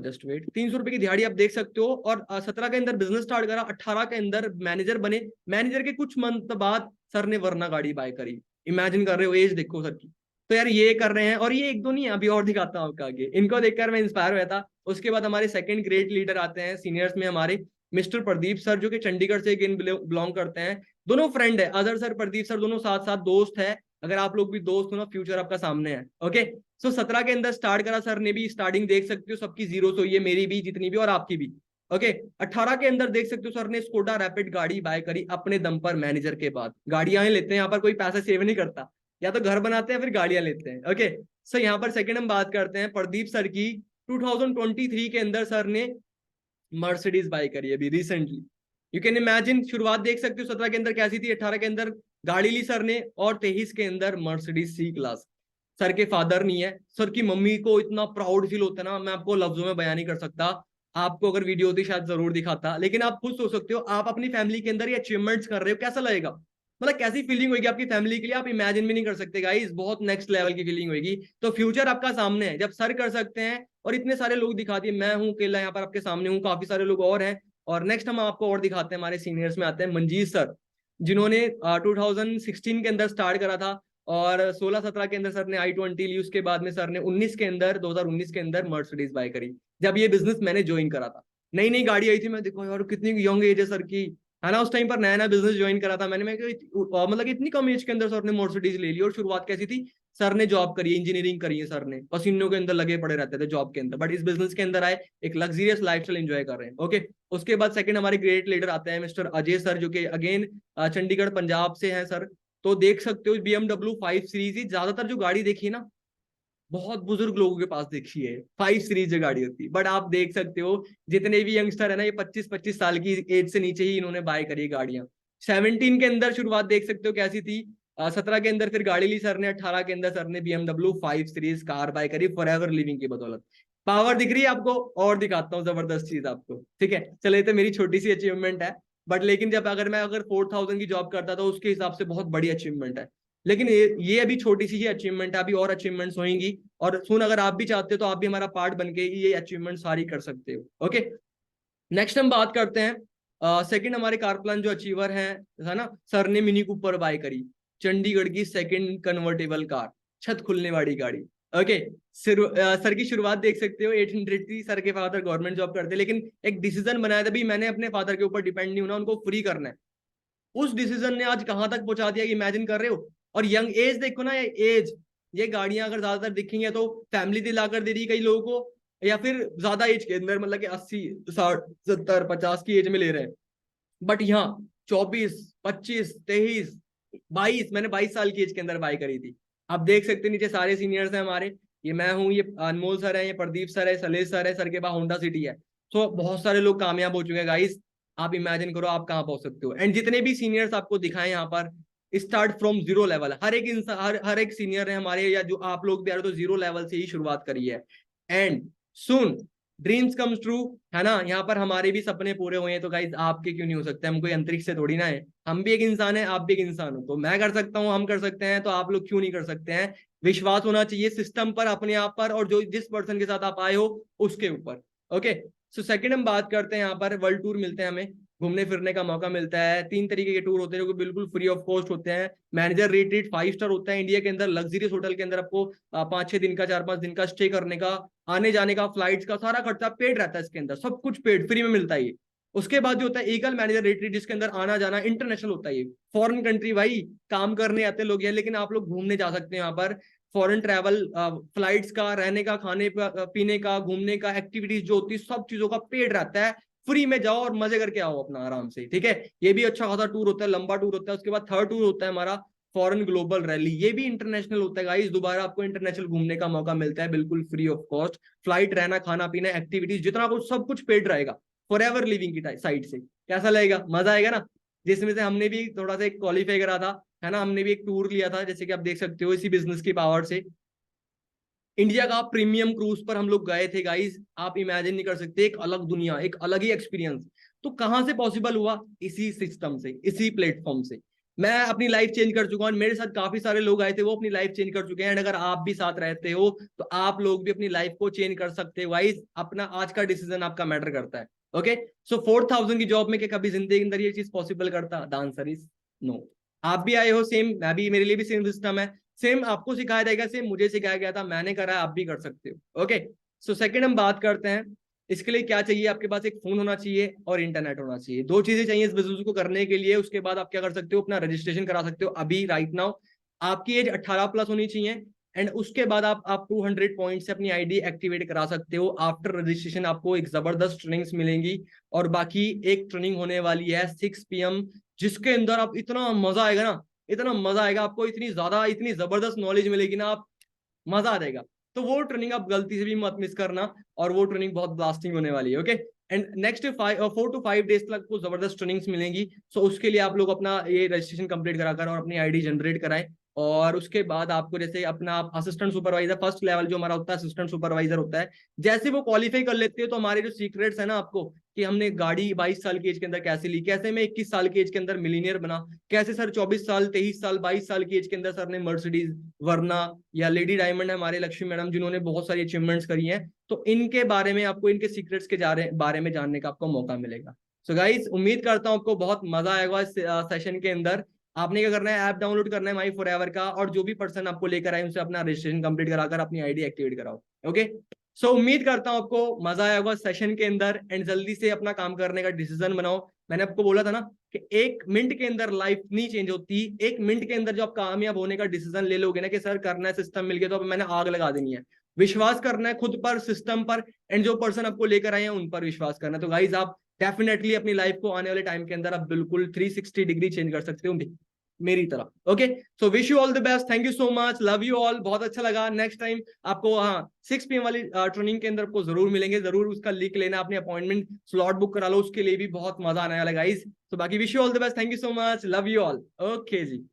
जस्ट वेट, 300 रुपए की दिहाड़ी आप देख सकते हो। और 17 के अंदर बिजनेस स्टार्ट करा, 18 के अंदर मैनेजर बने, मैनेजर के कुछ मंथ बाद सर ने वरना गाड़ी बाय करी। इमेजिन कर रहे हो, एज देखो सर की। तो यार ये कर रहे हैं, और ये एक दो नहीं है, अभी और दिखाता हूँ आपको आगे। इनको देखकर मैं इंस्पायर हुआ था। उसके बाद हमारे सेकंड ग्रेट लीडर आते हैं सीनियर्स में हमारे, मिस्टर प्रदीप सर, जो कि चंडीगढ़ से बिलोंग करते हैं। दोनों फ्रेंड है, अजहर सर, प्रदीप सर, दोनों साथ साथ दोस्त है। अगर आप लोग भी दोस्त हो ना, फ्यूचर आपका सामने है। ओके, सो 17 के अंदर स्टार्ट करा सर ने भी, स्टार्टिंग देख सकते हो सबकी जीरो से हुई है, मेरी भी जितनी भी और आपकी भी। ओके, 18 के अंदर देख सकते हो सर ने स्कोडा रैपिड गाड़ी बाय करी अपने दम पर, मैनेजर के बाद। गाड़ियां लेते हैं यहाँ पर, कोई पैसा सेव नहीं करता, या तो घर बनाते हैं फिर गाड़ियां लेते हैं। ओके, सो यहाँ पर सेकंड हम बात करते हैं प्रदीप सर की। 2023 के अंदर सर ने मर्सिडीज बाय करी अभी रिसेंटली। यू कैन इमेजिन, शुरुआत देख सकते हो 17 के अंदर कैसी थी, 18 के अंदर गाड़ी ली सर ने, और 23 के अंदर मर्सिडीज सी क्लास। सर के फादर नहीं है, सर की मम्मी को इतना प्राउड फील होता है ना, मैं आपको लफ्जों में बयान नहीं कर सकता। आपको अगर वीडियो होती शायद जरूर दिखाता, लेकिन आप खुद सोच सकते हो, आप अपनी फैमिली के अंदर ये अचीवमेंट्स कर रहे हो, कैसा लगेगा, मतलब कैसी फीलिंग होगी आपकी फैमिली के लिए, आप इमेजिन भी नहीं कर सकते गाइस। बहुत नेक्स्ट लेवल की फीलिंग होगी। तो फ्यूचर आपका सामने है, जब सर कर सकते हैं और इतने सारे लोग दिखा दिए, मैं हूँ अकेला यहाँ पर आपके सामने हूँ, काफी सारे लोग और हैं। और नेक्स्ट हम आपको और दिखाते हैं, हमारे सीनियर्स में आते हैं मंजीत सर, जिन्होंने 2016 के अंदर स्टार्ट करा था, और 16-17 के अंदर सर ने i20 ली। उसके बाद में सर ने 2019 के अंदर मर्सिडीज बाय करी, जब ये बिजनेस मैंने ज्वाइन करा था। नई नई गाड़ी आई थी, मैं देखो यार कितनी यंग एज है सर की, है ना। उस टाइम पर नया नया बिजनेस ज्वाइन करा था मैंने, मैं मतलब इतनी कम एज के अंदर सर ने मर्सिडीज ले ली। और शुरुआत कैसी थी, सर ने जॉब करी है, इंजीनियरिंग करी है सर ने, पसीनों के अंदर लगे पड़े रहते थे जॉब के अंदर, बट इस बिजनेस के अंदर आए, एक लग्जरियस लाइफस्टाइल एंजॉय कर रहे हैं। ओके, उसके बाद सेकंड हमारे ग्रेट लीडर आते हैं मिस्टर अजय सर, जो कि अगेन चंडीगढ़ पंजाब से हैं सर। तो देख सकते हो BMW 5 सीरीज ही ज्यादातर जो गाड़ी देखी ना, बहुत बुजुर्ग लोगों के पास देखी है 5 सीरीज जो गाड़ी होती है। बट आप देख सकते हो जितने भी यंगस्टर है ना, ये 25-25 साल की एज से नीचे ही इन्होंने बाय करी गाड़ियां। 17 के अंदर शुरुआत देख सकते हो कैसी थी, 17 के अंदर फिर गाड़ी ली सर ने, 18 के अंदर सर ने BMW 5 सीरीज कार बाय करी, फॉर एवर लिविंग की बदौलत। पावर दिख रही है आपको, और दिखाता हूँ जबरदस्त चीज आपको। ठीक है, चले, तो मेरी छोटी सी अचीवमेंट है, बट लेकिन जब अगर 4,000 की जॉब करता था, उसके हिसाब से बहुत बड़ी अचीवमेंट है। लेकिन ये अभी छोटी सी ही अचीवमेंट है, अभी और अचीवमेंट्स होंगी। और सुन, अगर आप भी चाहते हो तो आप भी हमारा पार्ट बन के ये अचीवमेंट सारी कर सकते हो। ओके, नेक्स्ट हम बात करते हैं सेकंड हमारे कार प्लान जो अचीवर हैं, है ना, सर ने मिनी कूपर बाय करी, चंडीगढ़ की सेकंड कन्वर्टेबल कार, छत खुलने वाली गाड़ी। ओके, सर की शुरुआत देख सकते हो 800 थी। सर के फादर गवर्नमेंट जॉब करते, लेकिन एक डिसीजन बनाया था भी, मैंने अपने फादर के ऊपर डिपेंड नहीं होना, उनको फ्री करना है। उस डिसीजन ने आज कहां तक पहुंचा दिया, इमेजिन कर रहे हो। और यंग एज देखो ना, ये एज, ये गाड़ियां अगर ज्यादातर दिखेंगे तो फैमिली दिलाकर दे रही कई लोगों को, या फिर ज्यादा एज के अंदर, मतलब कि 80, 60, 70, 50 की एज में ले रहे हैं। बट यहाँ 24, 25, 23, 22, मैंने 22 साल की एज के अंदर बाय करी थी। आप देख सकते हैं नीचे सारे सीनियर्स हैं हमारे, ये मैं हूँ, ये अनमोल सर है, ये प्रदीप सर है, सलेश सर है, सर के पास होंडा सिटी है। तो बहुत सारे लोग कामयाब हो चुके हैं गाइस। आप इमेजिन करो आप कहाँ पहुंच सकते हो। एंड जितने भी सीनियर्स आपको दिखाए यहाँ पर, स्टार्ट फ्रॉम जीरो लेवल, हर एक इंसान, हर एक सीनियर है हमारे, या जो आप लोग भी आ रहे हो, तो जीरो लेवल से ही शुरुआत करी है। And soon, dreams comes true, है ना। यहाँ पर हमारे भी सपने पूरे हुए हैं, तो गाइस आपके क्यों नहीं हो सकते। हम कोई अंतरिक्ष से थोड़ी ना है, हम भी एक इंसान है, आप भी एक इंसान हो। तो मैं कर सकता हूँ, हम कर सकते हैं, तो आप लोग क्यों नहीं कर सकते हैं। विश्वास होना चाहिए सिस्टम पर, अपने आप पर, और जो जिस पर्सन के साथ आप आए हो उसके ऊपर। ओके, सो सेकंड हम बात करते हैं, यहाँ पर वर्ल्ड टूर मिलते हैं हमें। घूमने फिरने का मौका मिलता है। 3 तरीके के टूर होते हैं जो कि बिल्कुल फ्री ऑफ कॉस्ट होते हैं। मैनेजर रेटेड 5 स्टार होता है इंडिया के अंदर, लग्जरियस होटल के अंदर आपको 5-6 दिन का 4-5 दिन का स्टे करने का, आने जाने का, फ्लाइट्स का सारा खर्चा पेड रहता है इसके अंदर, सब कुछ पेड फ्री में मिलता है ये। उसके बाद जो होता है ईगल मैनेजर रेटेड, जिसके अंदर आना जाना इंटरनेशनल होता है। ये फॉरेन कंट्री भाई, काम करने आते लोग हैं, लेकिन आप लोग घूमने जा सकते हैं यहाँ पर। फॉरेन ट्रैवल, फ्लाइट्स का, रहने का, खाने पीने का, घूमने का, एक्टिविटीज जो होती है सब चीजों का पेड रहता है। फ्री में जाओ और मजे करके आओ अपना आराम से, ठीक है। ये भी अच्छा खासा टूर होता है, लंबा टूर होता है। उसके बाद थर्ड टूर होता है हमारा फॉरेन ग्लोबल रैली, ये भी इंटरनेशनल होता है गाइस। दोबारा आपको इंटरनेशनल घूमने का मौका मिलता है बिल्कुल फ्री ऑफ कॉस्ट। फ्लाइट, रहना, खाना पीना, एक्टिविटीज, जितना कुछ सब कुछ पेड रहेगा फॉर एवर लिविंग की साइड से। कैसा लगेगा? मजा आएगा ना। जिसमें से हमने भी थोड़ा सा क्वालिफाई करा था, है ना, हमने भी एक टूर लिया था, जैसे कि आप देख सकते हो इसी बिजनेस की पावर से। इंडिया का प्रीमियम क्रूज पर हम लोग गए थे गाइस। आप इमेजिन नहीं कर सकते, एक अलग दुनिया, एक अलग ही एक्सपीरियंस। तो कहां से पॉसिबल हुआ? इसी सिस्टम से, इसी प्लेटफॉर्म से। मैं अपनी लाइफ चेंज कर चुका हूं, मेरे साथ काफी सारे लोग आए थे, वो अपनी लाइफ चेंज कर चुके हैं। एंड अगर आप भी साथ रहते हो तो आप लोग भी अपनी लाइफ को चेंज कर सकते हो गाइस। अपना आज का डिसीजन आपका मैटर करता है। ओके, सो 4000 की जॉब में क्या कभी जिंदगी के अंदर ये चीज पॉसिबल करता? The answer is no. आप भी आए हो सेम, मैं भी, मेरे लिए भी सेम सिस्टम है। सेम आपको सिखाया जाएगा, सेम मुझे सिखाया गया था, मैंने करा है, आप भी कर सकते हो। ओके, सो सेकंड हम बात करते हैं, इसके लिए क्या चाहिए? आपके पास एक फोन होना चाहिए और इंटरनेट होना चाहिए। 2 चीजें चाहिए इस बिजनेस को करने के लिए। उसके बाद आप क्या कर सकते हो? अपना रजिस्ट्रेशन करा सकते हो अभी, राइट नाउ। आपकी एज 18 प्लस होनी चाहिए। एंड उसके बाद आप 200 पॉइंट से अपनी आईडी एक्टिवेट करा सकते हो। आफ्टर रजिस्ट्रेशन आपको एक जबरदस्त ट्रेनिंग्स मिलेंगी। और बाकी एक ट्रेनिंग होने वाली है 6 PM, जिसके अंदर आप इतना मजा आएगा ना, इतना मजा आएगा आपको, इतनी ज्यादा, इतनी जबरदस्त नॉलेज मिलेगी ना, आप मजा आ जाएगा। तो वो ट्रेनिंग आप गलती से भी मत मिस करना, और वो ट्रेनिंग बहुत ब्लास्टिंग होने वाली है। Okay, and next 4 to 5 days तक आपको जबरदस्त ट्रेनिंग्स मिलेंगी। सो उसके लिए आप लोग अपना ये रजिस्ट्रेशन कंप्लीट कराकर और अपनी आईडी जनरेट कराएं। और उसके बाद आपको जैसे अपना असिस्टेंट सुपरवाइजर, फर्स्ट लेवल जो हमारा होता है असिस्टेंट सुपरवाइजर होता है, जैसे वो क्वालिफाई कर लेते हैं तो हमारे जो सीक्रेट्स है ना आपको, कि हमने गाड़ी 22 साल की एज के अंदर कैसे ली, कैसे मैं 21 साल की एज के अंदर मिलीनियर बना, कैसे सर 24 साल, 23 साल, 22 साल की एज के अंदर सर ने मर्सिडीज, वरना, या लेडी डायमंड है हमारे लक्ष्मी मैडम, जिन्होंने बहुत सारी अचीवमेंट्स करी हैं। तो इनके बारे में आपको, इनके सीक्रेट्स के बारे में जानने का आपको मौका मिलेगा। सो गाइस, उम्मीद करता हूं आपको बहुत मजा आएगा इस सेशन के अंदर। आपने क्या करना है? ऐप डाउनलोड करना है माई फॉर एवर का, और जो भी पर्सन आपको लेकर आए उनसे अपना रजिस्ट्रेशन कंप्लीट कराकर अपनी आईडी एक्टिवेट कराओ। ओके, सो उम्मीद करता हूं आपको मजा आया होगा सेशन के अंदर। एंड जल्दी से अपना काम करने का डिसीजन बनाओ। मैंने आपको बोला था ना कि 1 मिनट के अंदर लाइफ नहीं चेंज होती। 1 मिनट के अंदर जो आप कामयाब होने का डिसीजन ले लोगे ना, कि सर करना है, सिस्टम मिल गया तो अब मैंने आग लगा देनी है। विश्वास करना है खुद पर, सिस्टम पर, एंड जो पर्सन आपको लेकर आए हैं उन पर विश्वास करना है। तो गाइज आप डेफिनेटली अपनी लाइफ को आने वाले टाइम के अंदर आप बिल्कुल 360 डिग्री चेंज कर सकते हो मेरी तरह। Okay, so wish you all the best, thank you so much, love you all. बहुत अच्छा लगा। नेक्स्ट टाइम आपको 6 PM वाली ट्रेनिंग के अंदर आपको जरूर मिलेंगे, जरूर उसका लिंक लेना, अपने अपॉइंटमेंट स्लॉट बुक करा लो, उसके लिए भी बहुत मजा आने वाला गाइस। तो बाकी wish you all the best, thank you so much, love you all. Okay ji.